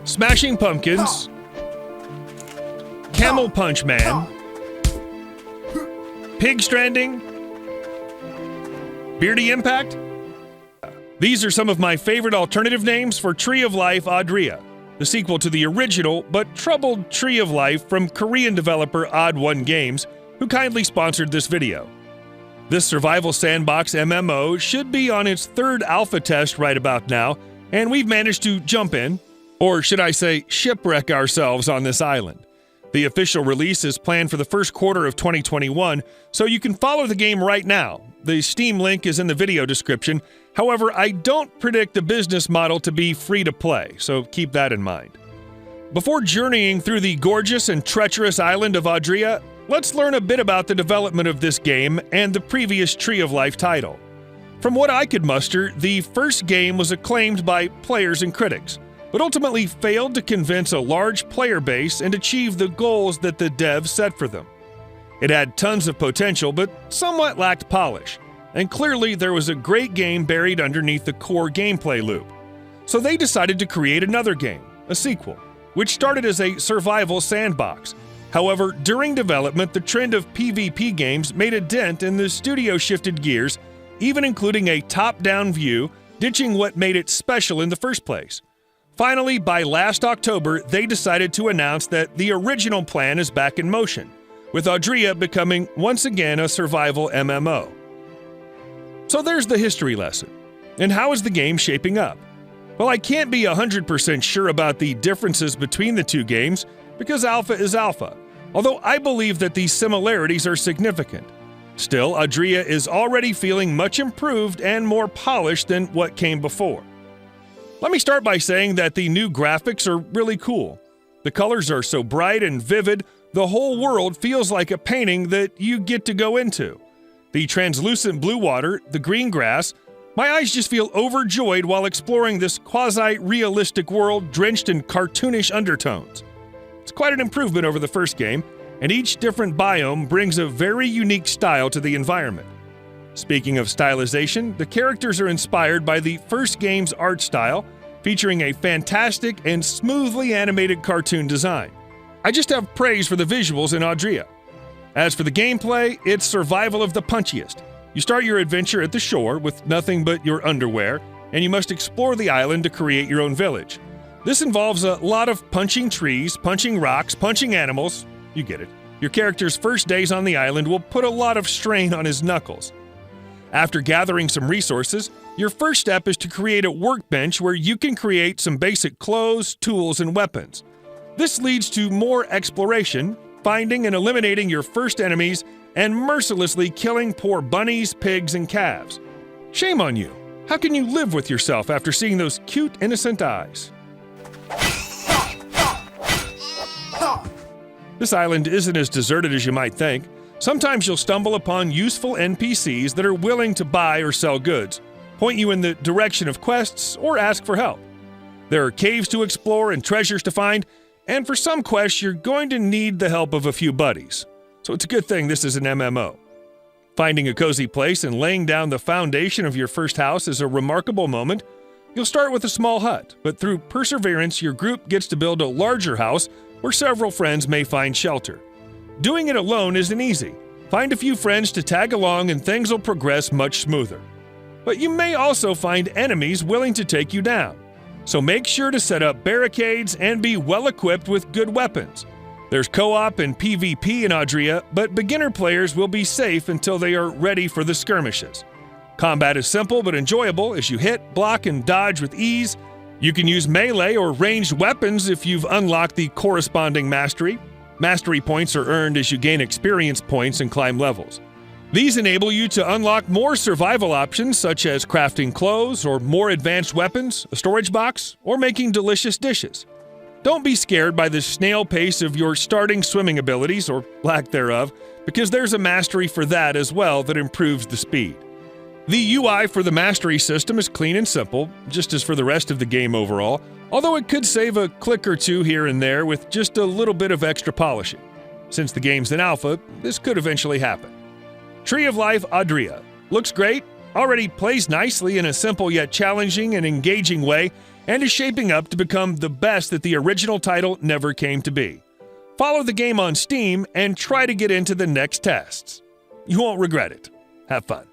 Smashing Pumpkins, Camel Punch Man, Pig Stranding, Beardy Impact. These are some of my favorite alternative names for Tree of Life Oddria, the sequel to the original but troubled Tree of Life from Korean developer Odd One Games, who kindly sponsored this video. This survival sandbox MMO should be on its third alpha test right about now, and we've managed to jump in, or should I say shipwreck ourselves on this island. The official release is planned for the first quarter of 2021, so you can follow the game right now. The Steam link is in the video description. However, I don't predict the business model to be free to play, so keep that in mind. Before journeying through the gorgeous and treacherous island of Oddria, let's learn a bit about the development of this game and the previous Tree of Life title. From what I could muster, the first game was acclaimed by players and critics, but ultimately failed to convince a large player base and achieve the goals that the devs set for them. It had tons of potential, but somewhat lacked polish, and clearly there was a great game buried underneath the core gameplay loop. So they decided to create another game, a sequel, which started as a survival sandbox. However, during development, the trend of PvP games made a dent and the studio shifted gears, even including a top-down view, ditching what made it special in the first place. Finally, by last October, they decided to announce that the original plan is back in motion, with Oddria becoming once again a survival MMO. So there's the history lesson. And how is the game shaping up? Well, I can't be 100% sure about the differences between the two games, because alpha is alpha, although I believe that the similarities are significant. Still, Oddria is already feeling much improved and more polished than what came before. Let me start by saying that the new graphics are really cool. The colors are so bright and vivid, the whole world feels like a painting that you get to go into. The translucent blue water, the green grass, my eyes just feel overjoyed while exploring this quasi-realistic world drenched in cartoonish undertones. It's quite an improvement over the first game, and each different biome brings a very unique style to the environment. Speaking of stylization, the characters are inspired by the first game's art style, featuring a fantastic and smoothly animated cartoon design. I just have praise for the visuals in Oddria. As for the gameplay, it's survival of the punchiest. You start your adventure at the shore with nothing but your underwear, and you must explore the island to create your own village. This involves a lot of punching trees, punching rocks, punching animals. You get it. Your character's first days on the island will put a lot of strain on his knuckles. After gathering some resources, your first step is to create a workbench where you can create some basic clothes, tools, and weapons. This leads to more exploration, finding and eliminating your first enemies, and mercilessly killing poor bunnies, pigs, and calves. Shame on you! How can you live with yourself after seeing those cute, innocent eyes? This island isn't as deserted as you might think. Sometimes you'll stumble upon useful NPCs that are willing to buy or sell goods, point you in the direction of quests, or ask for help. There are caves to explore and treasures to find, and for some quests you're going to need the help of a few buddies. So it's a good thing this is an MMO. Finding a cozy place and laying down the foundation of your first house is a remarkable moment. You'll start with a small hut, but through perseverance your group gets to build a larger house where several friends may find shelter. Doing it alone isn't easy. Find a few friends to tag along and things will progress much smoother. But you may also find enemies willing to take you down. So make sure to set up barricades and be well equipped with good weapons. There's co-op and PvP in Oddria, but beginner players will be safe until they are ready for the skirmishes. Combat is simple but enjoyable as you hit, block, and dodge with ease. You can use melee or ranged weapons if you've unlocked the corresponding mastery. Mastery points are earned as you gain experience points and climb levels. These enable you to unlock more survival options such as crafting clothes or more advanced weapons, a storage box, or making delicious dishes. Don't be scared by the snail pace of your starting swimming abilities, or lack thereof, because there's a mastery for that as well that improves the speed. The UI for the mastery system is clean and simple, just as for the rest of the game overall, although it could save a click or two here and there with just a little bit of extra polishing. Since the game's in alpha, this could eventually happen. Tree of Life Oddria. Looks great, already plays nicely in a simple yet challenging and engaging way, and is shaping up to become the best that the original title never came to be. Follow the game on Steam and try to get into the next tests. You won't regret it. Have fun.